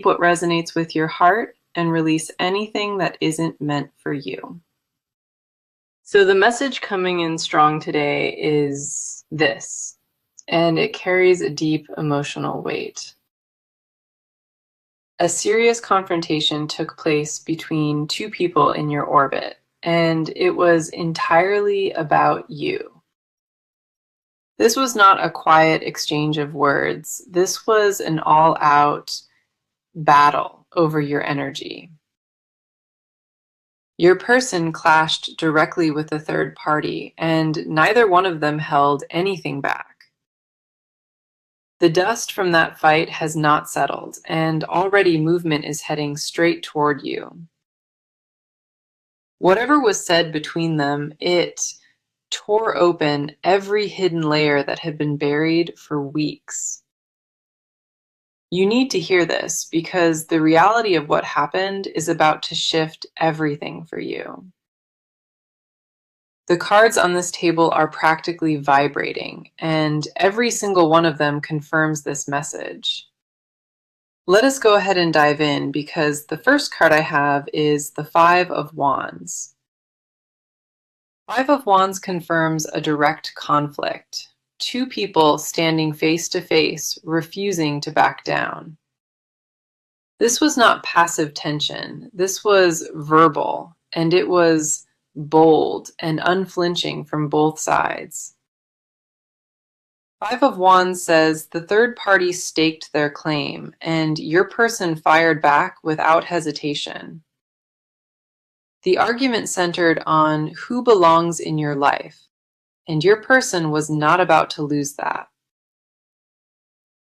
what resonates with your heart and release anything that isn't meant for you. So the message coming in strong today is this, and it carries a deep emotional weight. A serious confrontation took place between two people in your orbit, and it was entirely about you. This was not a quiet exchange of words. This was an all-out battle over your energy. Your person clashed directly with a third party, and neither one of them held anything back. The dust from that fight has not settled, and already movement is heading straight toward you. Whatever was said between them, it tore open every hidden layer that had been buried for weeks. You need to hear this because the reality of what happened is about to shift everything for you. The cards on this table are practically vibrating, and every single one of them confirms this message. Let us go ahead and dive in because the first card I have is the Five of Wands. Five of Wands confirms a direct conflict. Two people standing face to face, refusing to back down. This was not passive tension. This was verbal, and it was bold and unflinching from both sides. Five of Wands says the third party staked their claim, and your person fired back without hesitation. The argument centered on who belongs in your life, and your person was not about to lose that.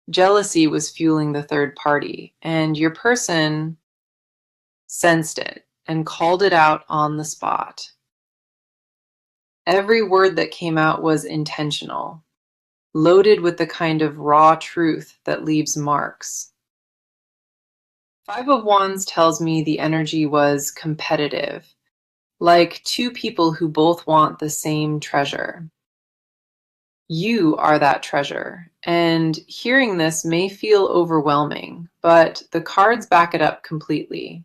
Jealousy was fueling the third party, and your person sensed it and called it out on the spot. Every word that came out was intentional, loaded with the kind of raw truth that leaves marks. Five of Wands tells me the energy was competitive, like two people who both want the same treasure. You are that treasure, and hearing this may feel overwhelming, but the cards back it up completely.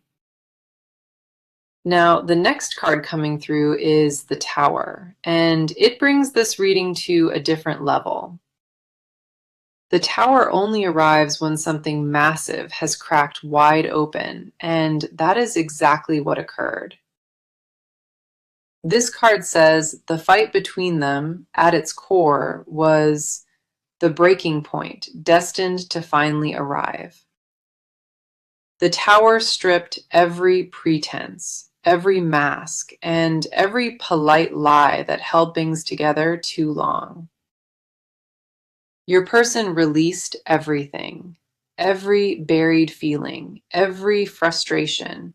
Now, the next card coming through is the Tower, and it brings this reading to a different level. The Tower only arrives when something massive has cracked wide open, and that is exactly what occurred. This card says the fight between them, at its core, was the breaking point, destined to finally arrive. The Tower stripped every pretense, every mask, and every polite lie that held things together too long. Your person released everything, every buried feeling, every frustration,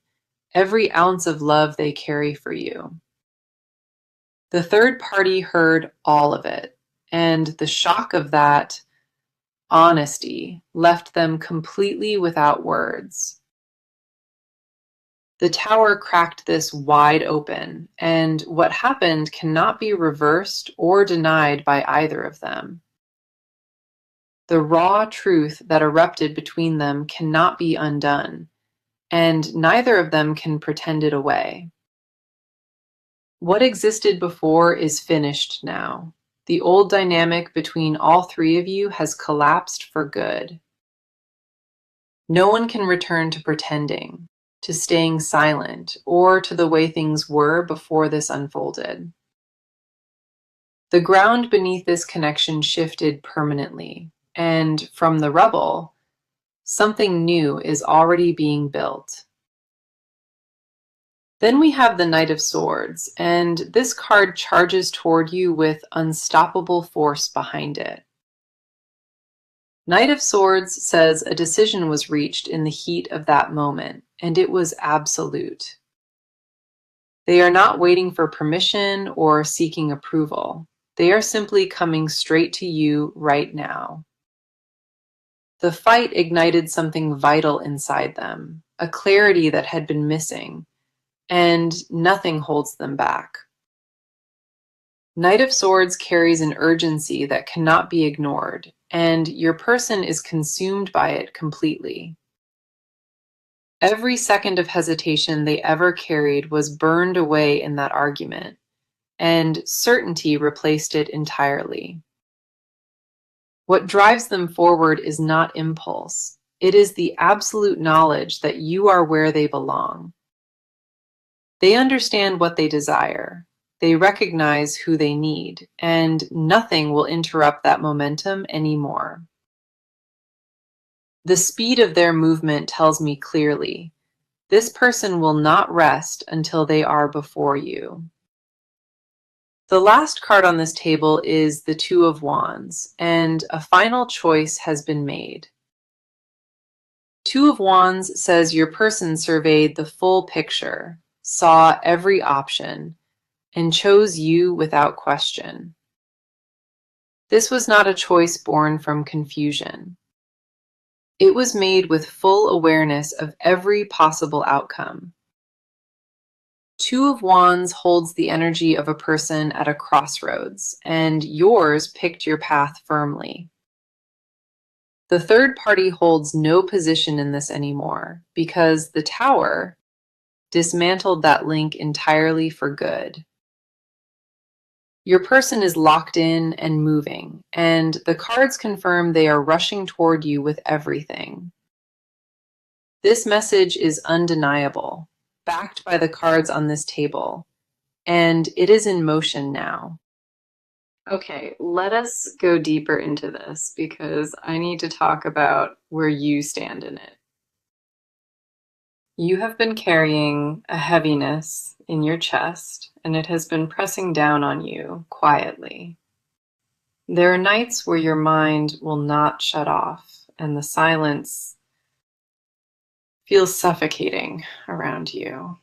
every ounce of love they carry for you. The third party heard all of it, and the shock of that honesty left them completely without words. The Tower cracked this wide open, and what happened cannot be reversed or denied by either of them. The raw truth that erupted between them cannot be undone, and neither of them can pretend it away. What existed before is finished now. The old dynamic between all three of you has collapsed for good. No one can return to pretending, to staying silent, or to the way things were before this unfolded. The ground beneath this connection shifted permanently, and from the rubble, something new is already being built. Then we have the Knight of Swords, and this card charges toward you with unstoppable force behind it. Knight of Swords says a decision was reached in the heat of that moment, and it was absolute. They are not waiting for permission or seeking approval. They are simply coming straight to you right now. The fight ignited something vital inside them, a clarity that had been missing, and nothing holds them back. Knight of Swords carries an urgency that cannot be ignored, and your person is consumed by it completely. Every second of hesitation they ever carried was burned away in that argument, and certainty replaced it entirely. What drives them forward is not impulse. It is the absolute knowledge that you are where they belong. They understand what they desire. They recognize who they need, and nothing will interrupt that momentum anymore. The speed of their movement tells me clearly, this person will not rest until they are before you. The last card on this table is the Two of Wands, and a final choice has been made. Two of Wands says your person surveyed the full picture, saw every option, and chose you without question. This was not a choice born from confusion. It was made with full awareness of every possible outcome. Two of Wands holds the energy of a person at a crossroads, and yours picked your path firmly. The third party holds no position in this anymore because the Tower dismantled that link entirely for good. Your person is locked in and moving, and the cards confirm they are rushing toward you with everything. This message is undeniable, backed by the cards on this table, and it is in motion now. Okay, let us go deeper into this because I need to talk about where you stand in it. You have been carrying a heaviness in your chest, and it has been pressing down on you quietly. There are nights where your mind will not shut off, and the silence feels suffocating around you.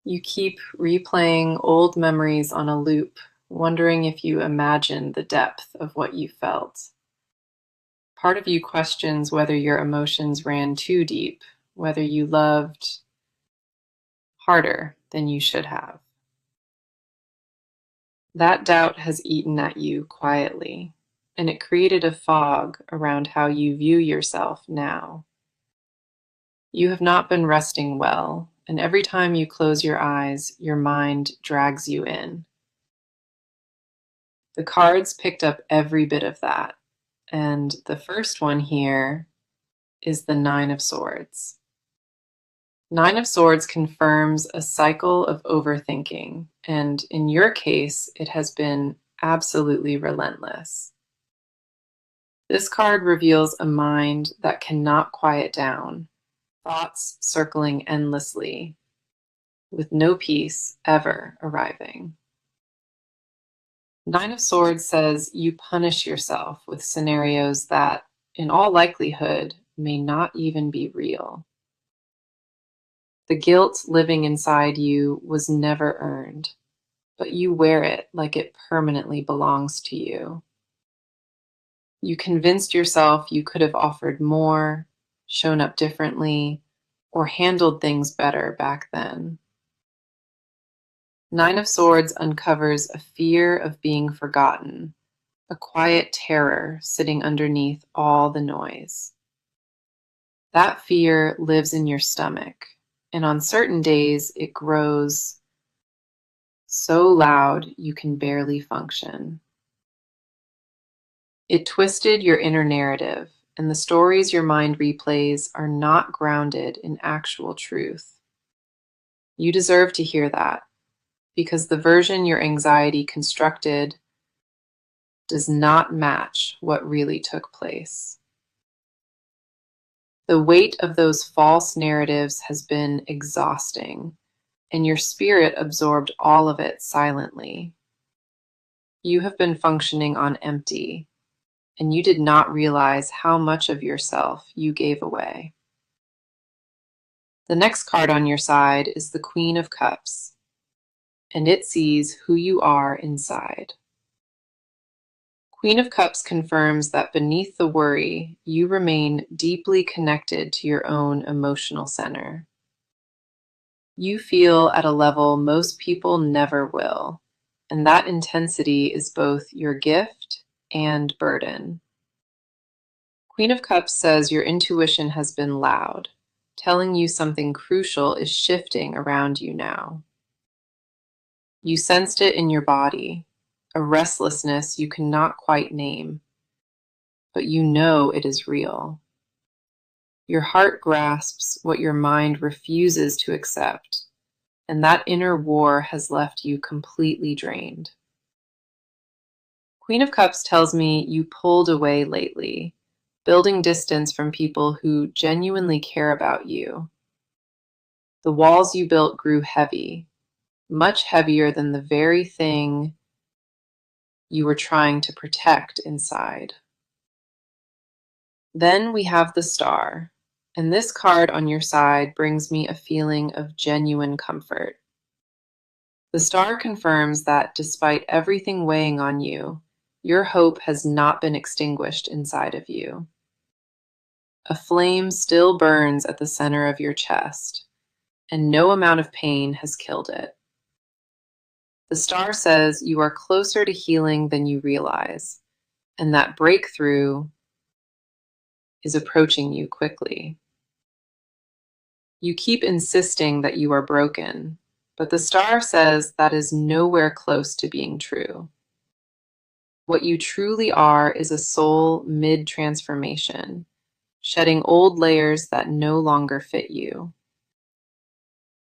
You keep replaying old memories on a loop, wondering if you imagine the depth of what you felt. Part of you questions whether your emotions ran too deep, whether you loved harder than you should have. That doubt has eaten at you quietly, and it created a fog around how you view yourself now. You have not been resting well, and every time you close your eyes, your mind drags you in. The cards picked up every bit of that, and the first one here is the Nine of Swords. Nine of Swords confirms a cycle of overthinking, and in your case, it has been absolutely relentless. This card reveals a mind that cannot quiet down, thoughts circling endlessly, with no peace ever arriving. Nine of Swords says you punish yourself with scenarios that, in all likelihood, may not even be real. The guilt living inside you was never earned, but you wear it like it permanently belongs to you. You convinced yourself you could have offered more, shown up differently, or handled things better back then. Nine of Swords uncovers a fear of being forgotten, a quiet terror sitting underneath all the noise. That fear lives in your stomach, and on certain days it grows so loud you can barely function. It twisted your inner narrative, and the stories your mind replays are not grounded in actual truth. You deserve to hear that, because the version your anxiety constructed does not match what really took place. The weight of those false narratives has been exhausting, and your spirit absorbed all of it silently. You have been functioning on empty, and you did not realize how much of yourself you gave away. The next card on your side is the Queen of Cups, and it sees who you are inside. Queen of Cups confirms that beneath the worry, you remain deeply connected to your own emotional center. You feel at a level most people never will, and that intensity is both your gift and burden. Queen of Cups says your intuition has been loud, telling you something crucial is shifting around you now. You sensed it in your body, a restlessness you cannot quite name, but you know it is real. Your heart grasps what your mind refuses to accept, and that inner war has left you completely drained. Queen of Cups tells me you pulled away lately, building distance from people who genuinely care about you. The walls you built grew heavy, much heavier than the very thing you were trying to protect inside. Then we have the Star, and this card on your side brings me a feeling of genuine comfort. The Star confirms that despite everything weighing on you, your hope has not been extinguished inside of you. A flame still burns at the center of your chest, and no amount of pain has killed it. The Star says you are closer to healing than you realize, and that breakthrough is approaching you quickly. You keep insisting that you are broken, but the Star says that is nowhere close to being true. What you truly are is a soul mid-transformation, shedding old layers that no longer fit you.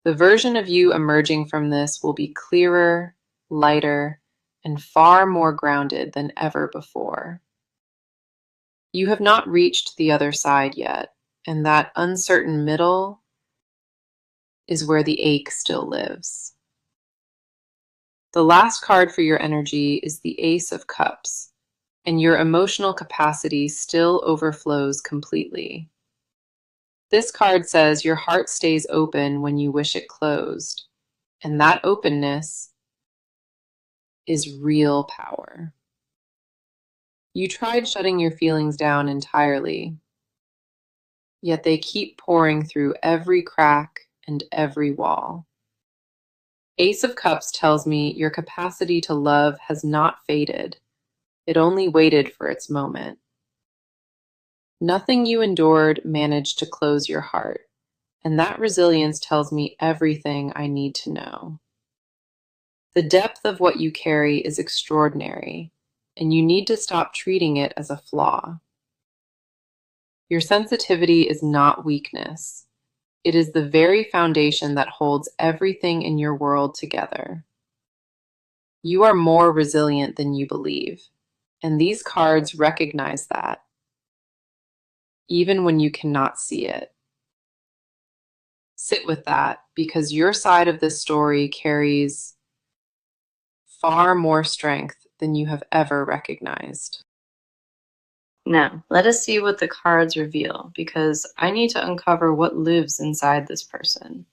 The version of you emerging from this will be clearer, lighter, and far more grounded than ever before. You have not reached the other side yet, and that uncertain middle is where the ache still lives. The last card for your energy is the Ace of Cups, and your emotional capacity still overflows completely. This card says your heart stays open when you wish it closed, and that openness is real power. You tried shutting your feelings down entirely, yet they keep pouring through every crack and every wall. Ace of Cups tells me your capacity to love has not faded. It only waited for its moment. Nothing you endured managed to close your heart, and that resilience tells me everything I need to know. The depth of what you carry is extraordinary, and you need to stop treating it as a flaw. Your sensitivity is not weakness. It is the very foundation that holds everything in your world together. You are more resilient than you believe, and these cards recognize that, even when you cannot see it. Sit with that, because your side of this story carries far more strength than you have ever recognized. Now, let us see what the cards reveal, because I need to uncover what lives inside this person.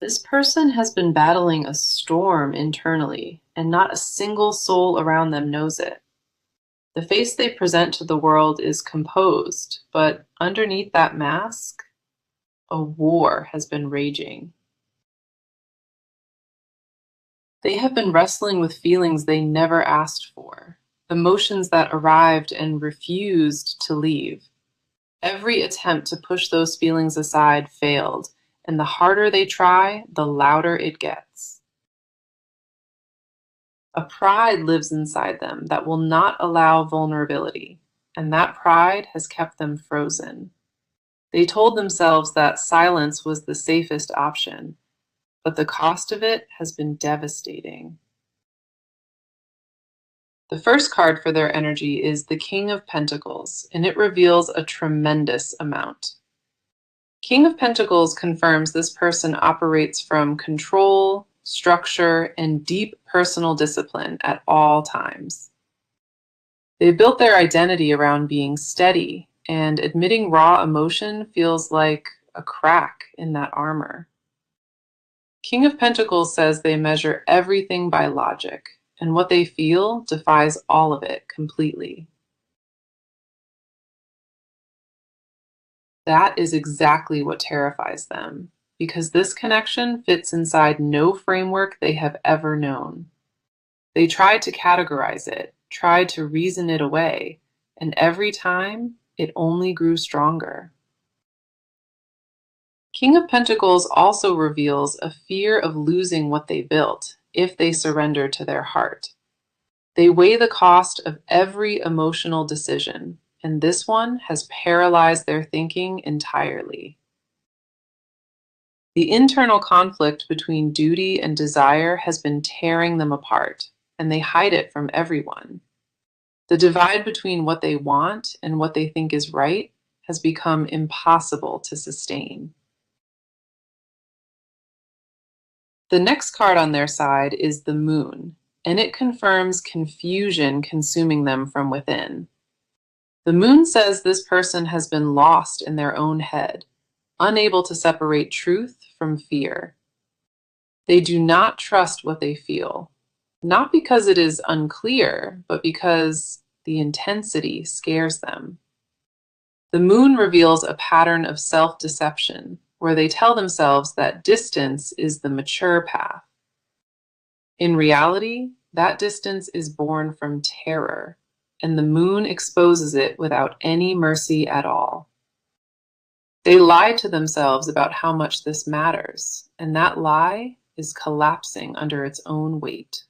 This person has been battling a storm internally, and not a single soul around them knows it. The face they present to the world is composed, but underneath that mask, a war has been raging. They have been wrestling with feelings they never asked for, emotions that arrived and refused to leave. Every attempt to push those feelings aside failed, and the harder they try, the louder it gets. A pride lives inside them that will not allow vulnerability, and that pride has kept them frozen. They told themselves that silence was the safest option, but the cost of it has been devastating. The first card for their energy is the King of Pentacles, and it reveals a tremendous amount. King of Pentacles confirms this person operates from control, structure, and deep personal discipline at all times. They built their identity around being steady, and admitting raw emotion feels like a crack in that armor. King of Pentacles says they measure everything by logic, and what they feel defies all of it completely. That is exactly what terrifies them, because this connection fits inside no framework they have ever known. They try to categorize it, tried to reason it away, and every time it only grew stronger. King of Pentacles also reveals a fear of losing what they built if they surrender to their heart. They weigh the cost of every emotional decision, and this one has paralyzed their thinking entirely. The internal conflict between duty and desire has been tearing them apart, and they hide it from everyone. The divide between what they want and what they think is right has become impossible to sustain. The next card on their side is the Moon, and it confirms confusion consuming them from within. The Moon says this person has been lost in their own head, unable to separate truth from fear. They do not trust what they feel, not because it is unclear, but because the intensity scares them. The Moon reveals a pattern of self-deception, where they tell themselves that distance is the mature path. In reality, that distance is born from terror, and the Moon exposes it without any mercy at all. They lie to themselves about how much this matters, and that lie is collapsing under its own weight.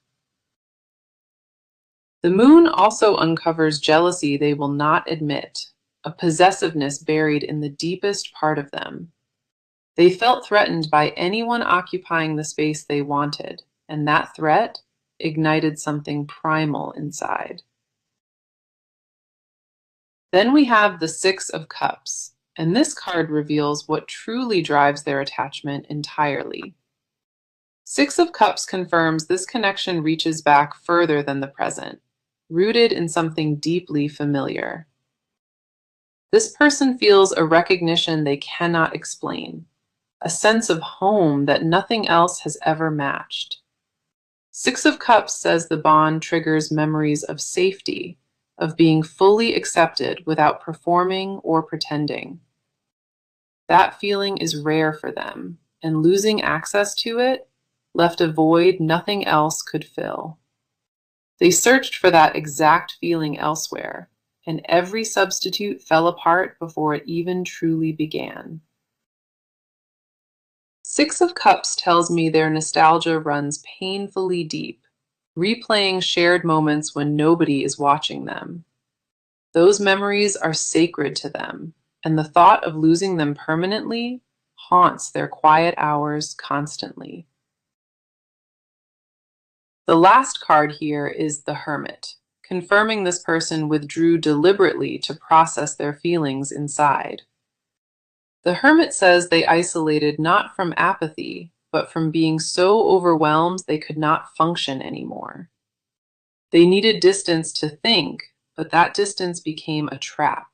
The Moon also uncovers jealousy they will not admit, a possessiveness buried in the deepest part of them. They felt threatened by anyone occupying the space they wanted, and that threat ignited something primal inside. Then we have the Six of Cups, and this card reveals what truly drives their attachment entirely. Six of Cups confirms this connection reaches back further than the present, rooted in something deeply familiar. This person feels a recognition they cannot explain, a sense of home that nothing else has ever matched. Six of Cups says the bond triggers memories of safety, of being fully accepted without performing or pretending. That feeling is rare for them, and losing access to it left a void nothing else could fill. They searched for that exact feeling elsewhere, and every substitute fell apart before it even truly began. Six of Cups tells me their nostalgia runs painfully deep, replaying shared moments when nobody is watching them. Those memories are sacred to them, and the thought of losing them permanently haunts their quiet hours constantly. The last card here is the Hermit, confirming this person withdrew deliberately to process their feelings inside. The Hermit says they isolated not from apathy, but from being so overwhelmed they could not function anymore. They needed distance to think, but that distance became a trap,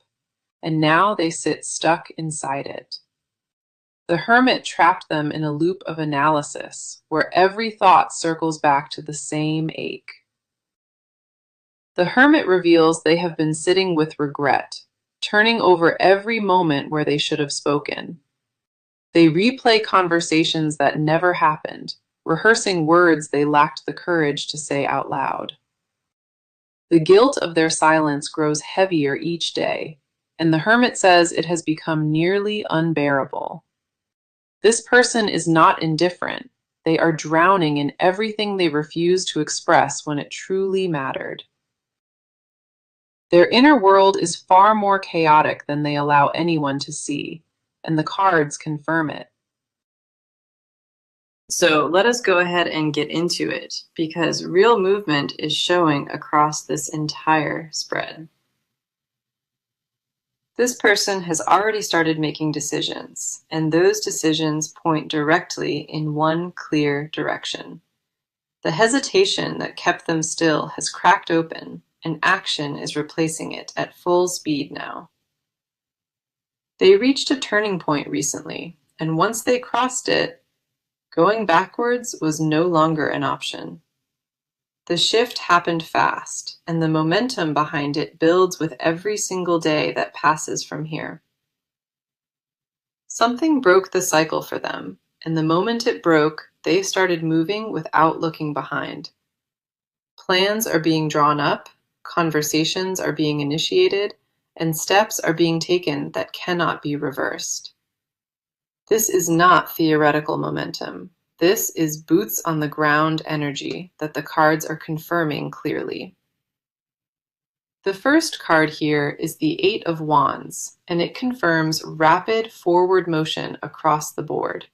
and now they sit stuck inside it. The Hermit trapped them in a loop of analysis, where every thought circles back to the same ache. The Hermit reveals they have been sitting with regret, turning over every moment where they should have spoken. They replay conversations that never happened, rehearsing words they lacked the courage to say out loud. The guilt of their silence grows heavier each day, and the Hermit says it has become nearly unbearable. This person is not indifferent. They are drowning in everything they refused to express when it truly mattered. Their inner world is far more chaotic than they allow anyone to see, and the cards confirm it. So let us go ahead and get into it, because real movement is showing across this entire spread. This person has already started making decisions, and those decisions point directly in one clear direction. The hesitation that kept them still has cracked open, and action is replacing it at full speed now. They reached a turning point recently, and once they crossed it, going backwards was no longer an option. The shift happened fast, and the momentum behind it builds with every single day that passes from here. Something broke the cycle for them, and the moment it broke, they started moving without looking behind. Plans are being drawn up, conversations are being initiated, and steps are being taken that cannot be reversed. This is not theoretical momentum. This is boots on the ground energy that the cards are confirming clearly. The first card here is the Eight of Wands, and it confirms rapid forward motion across the board.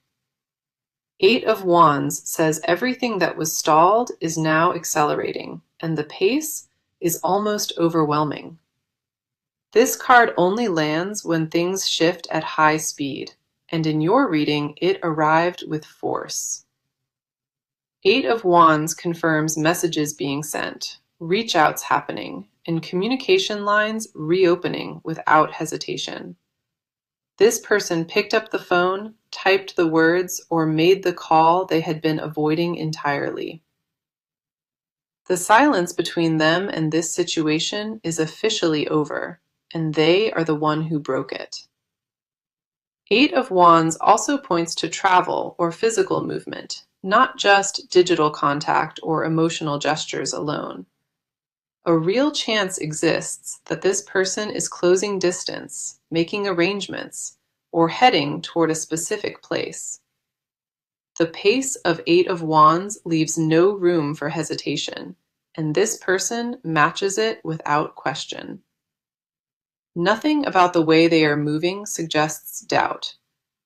Eight of Wands says everything that was stalled is now accelerating, and the pace is almost overwhelming. This card only lands when things shift at high speed, and in your reading, it arrived with force. Eight of Wands confirms messages being sent, reach-outs happening, and communication lines reopening without hesitation. This person picked up the phone, typed the words, or made the call they had been avoiding entirely. The silence between them and this situation is officially over, and they are the one who broke it. Eight of Wands also points to travel or physical movement, not just digital contact or emotional gestures alone. A real chance exists that this person is closing distance, making arrangements, or heading toward a specific place. The pace of Eight of Wands leaves no room for hesitation, and this person matches it without question. Nothing about the way they are moving suggests doubt.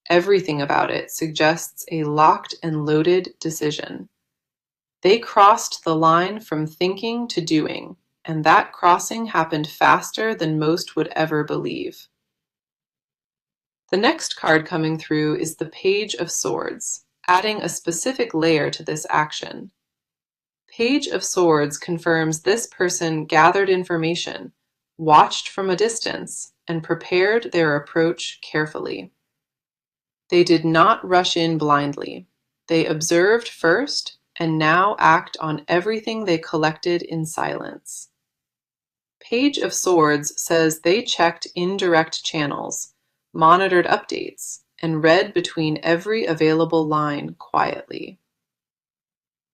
Everything about it suggests a locked and loaded decision. They crossed the line from thinking to doing, and that crossing happened faster than most would ever believe. The next card coming through is the Page of Swords, adding a specific layer to this action. Page of Swords confirms this person gathered information, watched from a distance, and prepared their approach carefully. They did not rush in blindly. They observed first and now act on everything they collected in silence. Page of Swords says they checked indirect channels, monitored updates, and read between every available line quietly.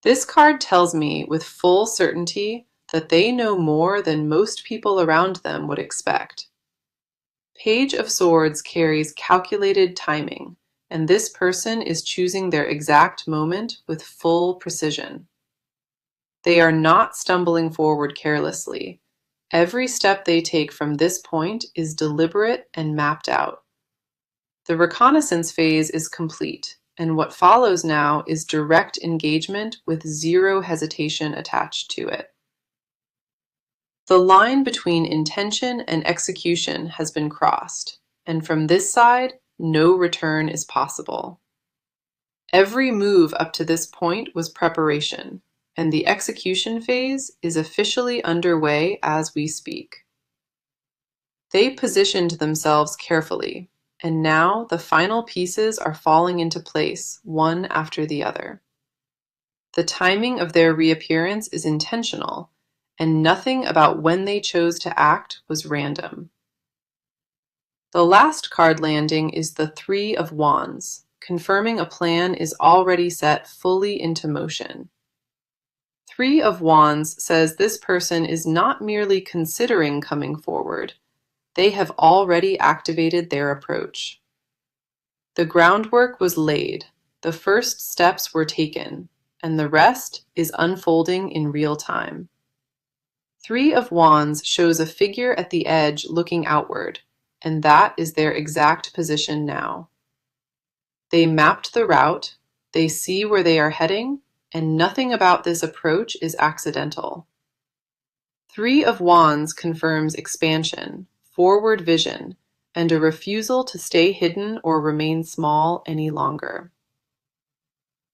This card tells me with full certainty that they know more than most people around them would expect. Page of Swords carries calculated timing, and this person is choosing their exact moment with full precision. They are not stumbling forward carelessly. Every step they take from this point is deliberate and mapped out. The reconnaissance phase is complete, and what follows now is direct engagement with zero hesitation attached to it. The line between intention and execution has been crossed, and from this side, no return is possible. Every move up to this point was preparation, and the execution phase is officially underway as we speak. They positioned themselves carefully, and now the final pieces are falling into place, one after the other. The timing of their reappearance is intentional, and nothing about when they chose to act was random. The last card landing is the Three of Wands, confirming a plan is already set fully into motion. Three of Wands says this person is not merely considering coming forward. They have already activated their approach. The groundwork was laid, the first steps were taken, and the rest is unfolding in real time. Three of Wands shows a figure at the edge looking outward, and that is their exact position now. They mapped the route, they see where they are heading, and nothing about this approach is accidental. Three of Wands confirms expansion, forward vision, and a refusal to stay hidden or remain small any longer.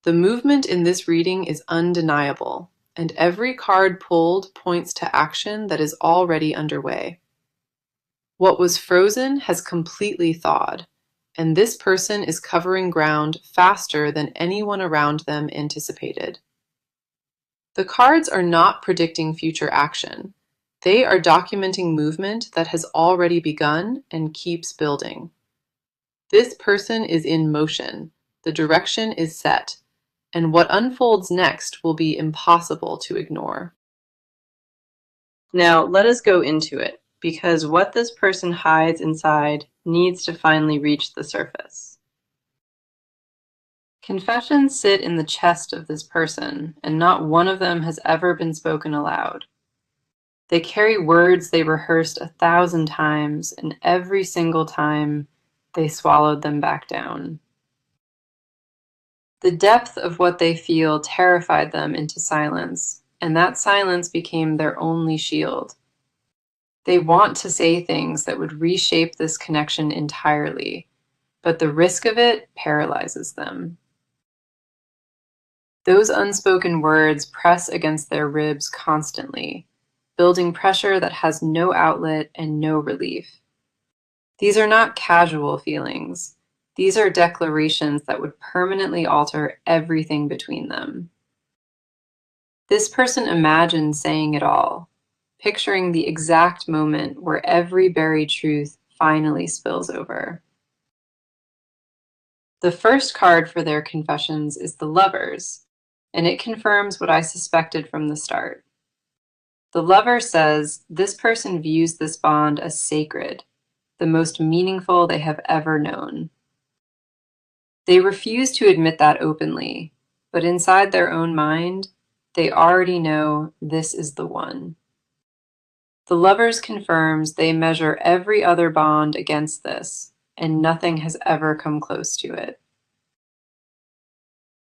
The movement in this reading is undeniable, and every card pulled points to action that is already underway. What was frozen has completely thawed, and this person is covering ground faster than anyone around them anticipated. The cards are not predicting future action. They are documenting movement that has already begun and keeps building. This person is in motion, the direction is set, and what unfolds next will be impossible to ignore. Now, let us go into it, because what this person hides inside needs to finally reach the surface. Confessions sit in the chest of this person, and not one of them has ever been spoken aloud. They carry words they rehearsed 1,000 times, and every single time they swallowed them back down. The depth of what they feel terrified them into silence, and that silence became their only shield. They want to say things that would reshape this connection entirely, but the risk of it paralyzes them. Those unspoken words press against their ribs constantly, building pressure that has no outlet and no relief. These are not casual feelings. These are declarations that would permanently alter everything between them. This person imagines saying it all, picturing the exact moment where every buried truth finally spills over. The first card for their confessions is the Lovers, and it confirms what I suspected from the start. The Lover says this person views this bond as sacred, the most meaningful they have ever known. They refuse to admit that openly, but inside their own mind, they already know this is the one. The Lovers confirms they measure every other bond against this, and nothing has ever come close to it.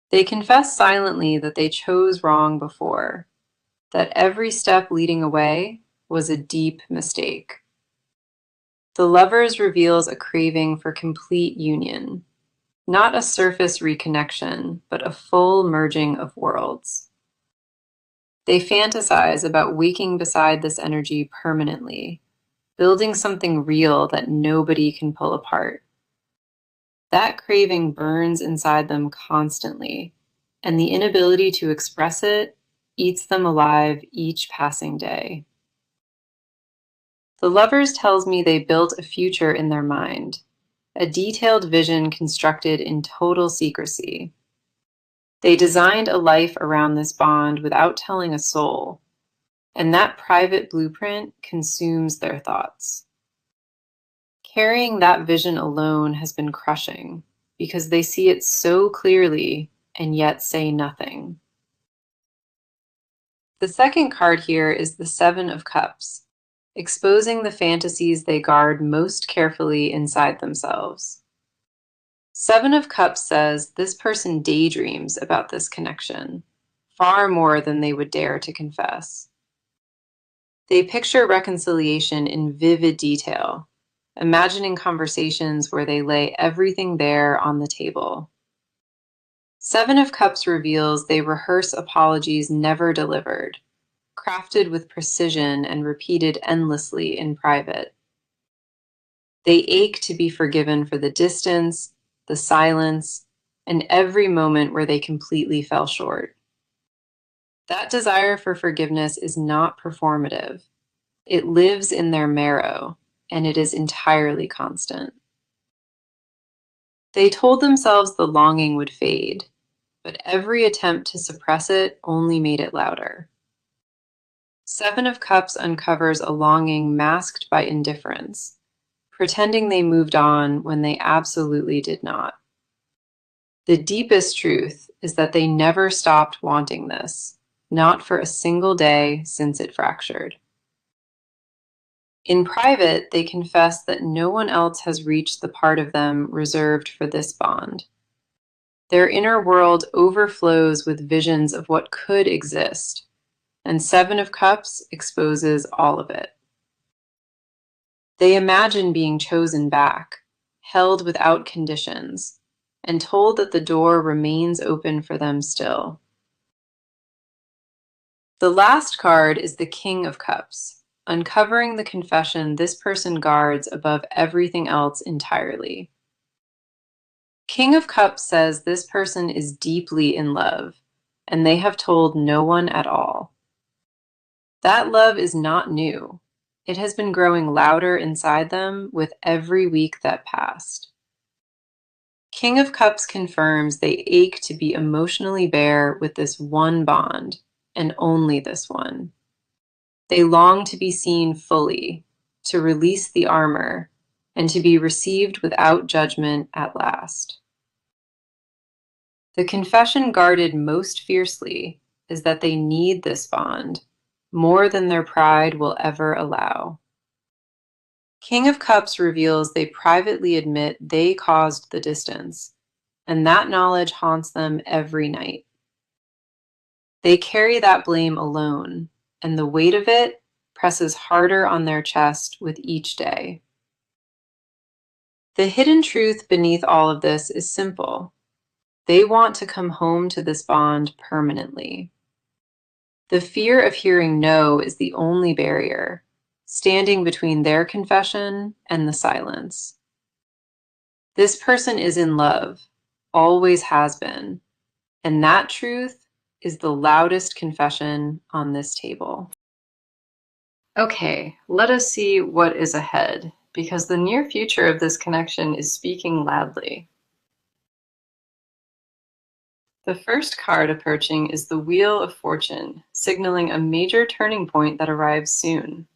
They confess silently that they chose wrong before, that every step leading away was a deep mistake. The Lovers reveals a craving for complete union, not a surface reconnection, but a full merging of worlds. They fantasize about waking beside this energy permanently, building something real that nobody can pull apart. That craving burns inside them constantly, and the inability to express it eats them alive each passing day. The Lovers tells me they built a future in their mind, a detailed vision constructed in total secrecy. They designed a life around this bond without telling a soul, and that private blueprint consumes their thoughts. Carrying that vision alone has been crushing, because they see it so clearly and yet say nothing. The second card here is the Seven of Cups, exposing the fantasies they guard most carefully inside themselves. Seven of Cups says this person daydreams about this connection, far more than they would dare to confess. They picture reconciliation in vivid detail, imagining conversations where they lay everything bare on the table. Seven of Cups reveals they rehearse apologies never delivered, crafted with precision and repeated endlessly in private. They ache to be forgiven for the distance, the silence, and every moment where they completely fell short. That desire for forgiveness is not performative. It lives in their marrow, and it is entirely constant. They told themselves the longing would fade, but every attempt to suppress it only made it louder. Seven of Cups uncovers a longing masked by indifference, pretending they moved on when they absolutely did not. The deepest truth is that they never stopped wanting this, not for a single day since it fractured. In private, they confess that no one else has reached the part of them reserved for this bond. Their inner world overflows with visions of what could exist, and Seven of Cups exposes all of it. They imagine being chosen back, held without conditions, and told that the door remains open for them still. The last card is the King of Cups, uncovering the confession this person guards above everything else entirely. King of Cups says this person is deeply in love, and they have told no one at all. That love is not new. It has been growing louder inside them with every week that passed. King of Cups confirms they ache to be emotionally bare with this one bond, and only this one. They long to be seen fully, to release the armor, and to be received without judgment at last. The confession guarded most fiercely is that they need this bond more than their pride will ever allow. King of Cups reveals they privately admit they caused the distance, and that knowledge haunts them every night. They carry that blame alone, and the weight of it presses harder on their chest with each day. The hidden truth beneath all of this is simple. They want to come home to this bond permanently. The fear of hearing no is the only barrier, standing between their confession and the silence. This person is in love, always has been, and that truth is the loudest confession on this table. Okay, let us see what is ahead, because the near future of this connection is speaking loudly. The first card approaching is the Wheel of Fortune, signaling a major turning point that arrives soon.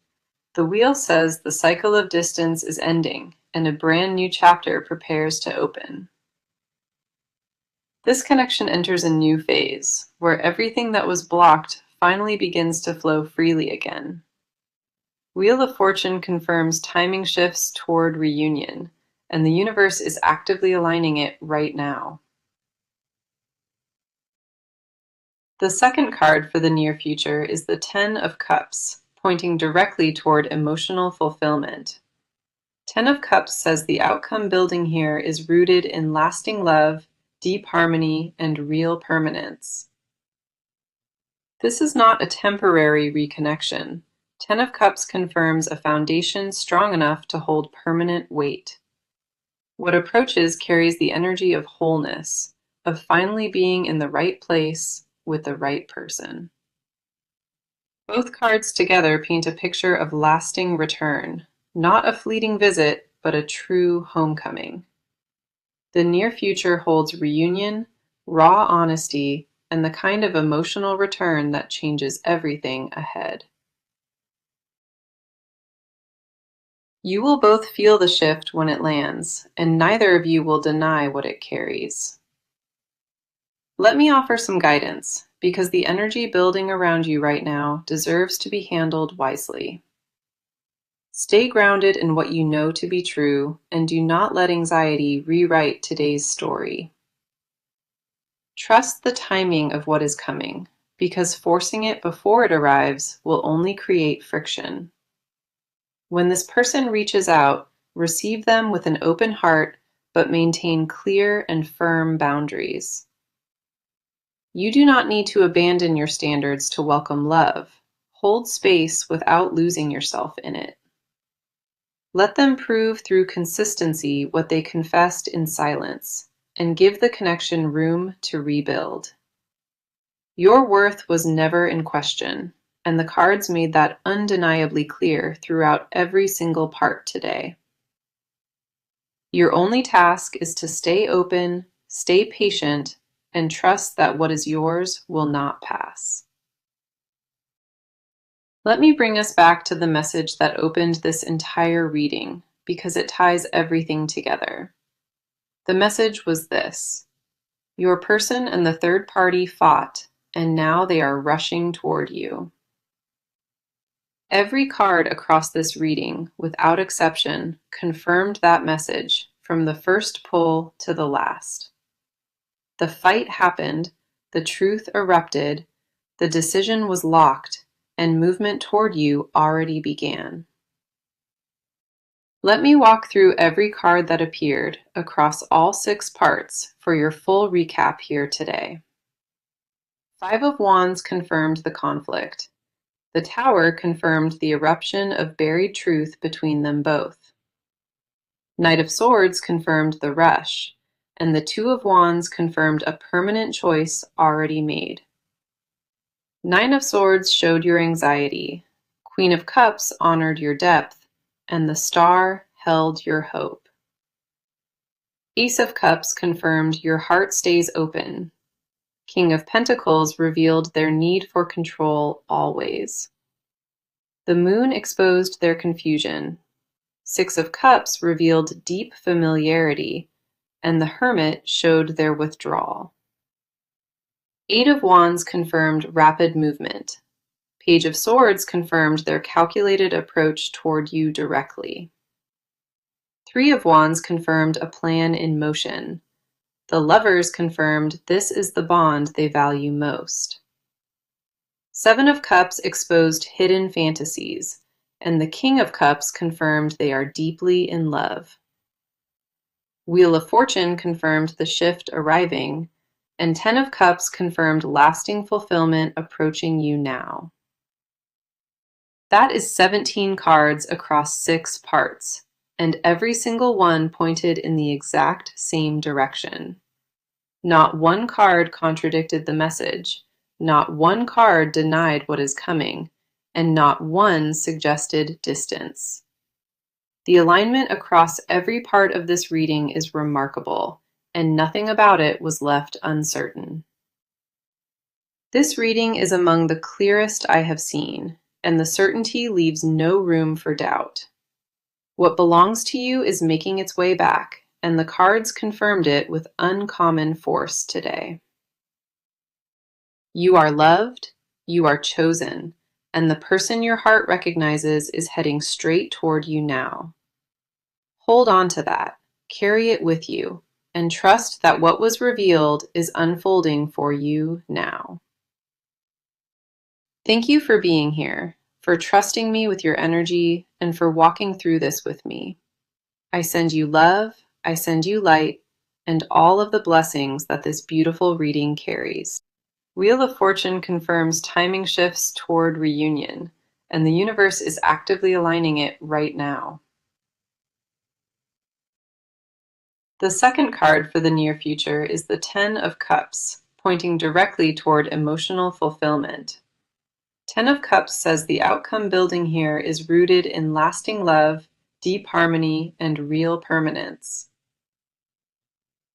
The wheel says the cycle of distance is ending, and a brand new chapter prepares to open. This connection enters a new phase, where everything that was blocked finally begins to flow freely again. Wheel of Fortune confirms timing shifts toward reunion, and the universe is actively aligning it right now. The second card for the near future is the Ten of Cups, pointing directly toward emotional fulfillment. Ten of Cups says the outcome building here is rooted in lasting love, deep harmony, and real permanence. This is not a temporary reconnection. Ten of Cups confirms a foundation strong enough to hold permanent weight. What approaches carries the energy of wholeness, of finally being in the right place with the right person. Both cards together paint a picture of lasting return, not a fleeting visit, but a true homecoming. The near future holds reunion, raw honesty, and the kind of emotional return that changes everything ahead. You will both feel the shift when it lands, and neither of you will deny what it carries. Let me offer some guidance, because the energy building around you right now deserves to be handled wisely. Stay grounded in what you know to be true, and do not let anxiety rewrite today's story. Trust the timing of what is coming, because forcing it before it arrives will only create friction. When this person reaches out, receive them with an open heart, but maintain clear and firm boundaries. You do not need to abandon your standards to welcome love. Hold space without losing yourself in it. Let them prove through consistency what they confessed in silence, and give the connection room to rebuild. Your worth was never in question, and the cards made that undeniably clear throughout every single part today. Your only task is to stay open, stay patient, and trust that what is yours will not pass. Let me bring us back to the message that opened this entire reading, because it ties everything together. The message was this: your person and the third party fought, and now they are rushing toward you. Every card across this reading, without exception, confirmed that message from the first pull to the last. The fight happened, the truth erupted, the decision was locked, and movement toward you already began. Let me walk through every card that appeared across all 6 parts for your full recap here today. 5 of Wands confirmed the conflict. The Tower confirmed the eruption of buried truth between them both. Knight of Swords confirmed the rush, and the 2 of Wands confirmed a permanent choice already made. 9 of Swords showed your anxiety. Queen of Cups honored your depth, and the Star held your hope. Ace of Cups confirmed your heart stays open. King of Pentacles revealed their need for control always. The Moon exposed their confusion. Six of Cups revealed deep familiarity, and the Hermit showed their withdrawal. Eight of Wands confirmed rapid movement. Page of Swords confirmed their calculated approach toward you directly. Three of Wands confirmed a plan in motion. The Lovers confirmed this is the bond they value most. Seven of Cups exposed hidden fantasies, and the King of Cups confirmed they are deeply in love. Wheel of Fortune confirmed the shift arriving, and Ten of Cups confirmed lasting fulfillment approaching you now. That is 17 cards across 6 parts, and every single one pointed in the exact same direction. Not one card contradicted the message, not one card denied what is coming, and not one suggested distance. The alignment across every part of this reading is remarkable, and nothing about it was left uncertain. This reading is among the clearest I have seen, and the certainty leaves no room for doubt. What belongs to you is making its way back, and the cards confirmed it with uncommon force today. You are loved, you are chosen, and the person your heart recognizes is heading straight toward you now. Hold on to that, carry it with you, and trust that what was revealed is unfolding for you now. Thank you for being here, for trusting me with your energy, and for walking through this with me. I send you love, I send you light, and all of the blessings that this beautiful reading carries. Wheel of Fortune confirms timing shifts toward reunion, and the universe is actively aligning it right now. The second card for the near future is the Ten of Cups, pointing directly toward emotional fulfillment. Ten of Cups says the outcome building here is rooted in lasting love, deep harmony, and real permanence.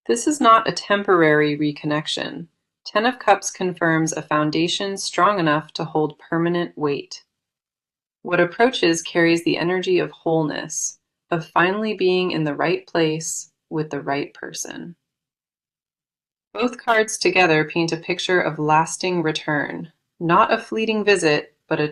This is not a temporary reconnection. Ten of Cups confirms a foundation strong enough to hold permanent weight. What approaches carries the energy of wholeness, of finally being in the right place with the right person. Both cards together paint a picture of lasting return, not a fleeting visit, but a